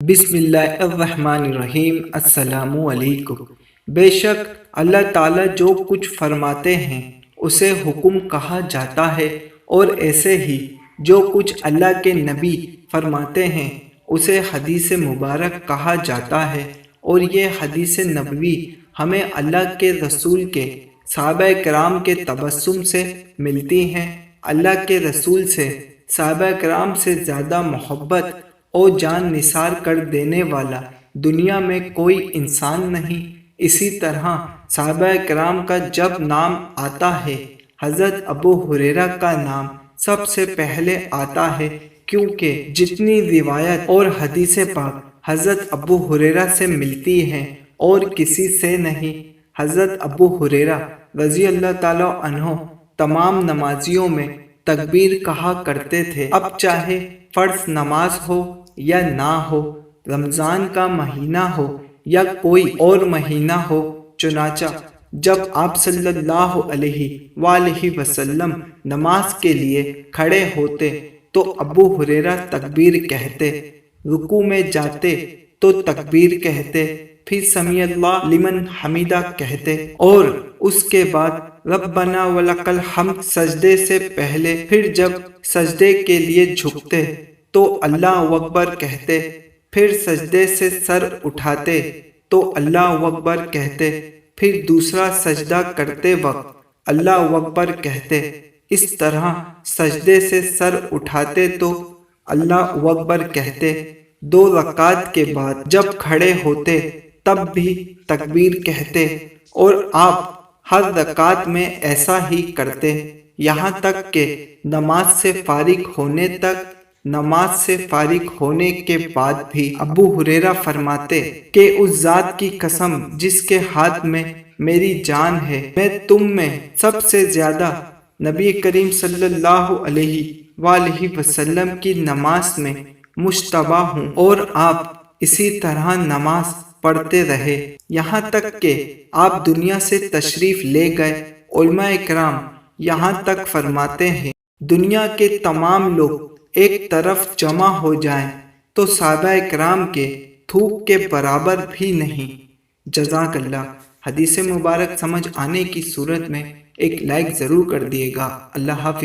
بسم اللہ الرحمن الرحیم۔ السلام علیکم۔ بے شک اللہ تعالیٰ جو کچھ فرماتے ہیں اسے حکم کہا جاتا ہے، اور ایسے ہی جو کچھ اللہ کے نبی فرماتے ہیں اسے حدیث مبارک کہا جاتا ہے۔ اور یہ حدیث نبوی ہمیں اللہ کے رسول کے صحابہ کرام کے تبسم سے ملتی ہیں۔ اللہ کے رسول سے صحابہ کرام سے زیادہ محبت اور جان نثار کر دینے والا دنیا میں کوئی انسان نہیں۔ اسی طرح صحابہ کرام کا جب نام آتا ہے حضرت ابو ہریرہ کا نام سب سے پہلے آتا ہے، کیونکہ جتنی روایت اور حدیث پاک حضرت ابو ہریرہ سے ملتی ہیں اور کسی سے نہیں۔ حضرت ابو ہریرہ رضی اللہ تعالیٰ عنہ تمام نمازیوں میں تکبیر کہا کرتے تھے، اب چاہے فرض نماز ہو یا نہ ہو، رمضان کا مہینہ ہو یا کوئی اور مہینہ ہو۔ چنانچہ جب آپ صلی اللہ علیہ وآلہ وسلم نماز کے لیے کھڑے ہوتے تو ابو ہریرہ تکبیر کہتے، رکوع میں جاتے تو تکبیر کہتے، پھر سمیع اللہ لمن حمیدہ کہتے، اور اس کے بعد ربنا ولک الحمد سجدے سے پہلے، پھر جب سجدے کے لیے جھکتے تو اللہ اکبر کہتے، پھر سجدے سے سر اٹھاتے تو اللہ اکبر کہتے، پھر دوسرا سجدہ کرتے وقت اللہ اکبر کہتے، اس طرح سجدے سے سر اٹھاتے تو اللہ اکبر کہتے۔ 2 رکعات کے بعد جب کھڑے ہوتے تب بھی تکبیر کہتے، اور آپ ہر رکعت میں ایسا ہی کرتے، یہاں تک کہ نماز سے فارغ ہونے کے بعد بھی۔ ابو ہریرہ فرماتے کہ اس ذات کی قسم جس کے ہاتھ میں میری جان ہے، میں تم میں سب سے زیادہ نبی کریم صلی اللہ علیہ وآلہ وسلم کی نماز میں مشتبہ ہوں، اور آپ اسی طرح نماز پڑھتے رہے یہاں تک کہ آپ دنیا سے تشریف لے گئے۔ علماء کرام یہاں تک فرماتے ہیں دنیا کے تمام لوگ ایک طرف جمع ہو جائیں تو صحابہ کرام کے تھوک کے برابر بھی نہیں۔ جزاک اللہ۔ حدیث مبارک سمجھ آنے کی صورت میں ایک لائک ضرور کر دیے گا۔ اللہ حافظ۔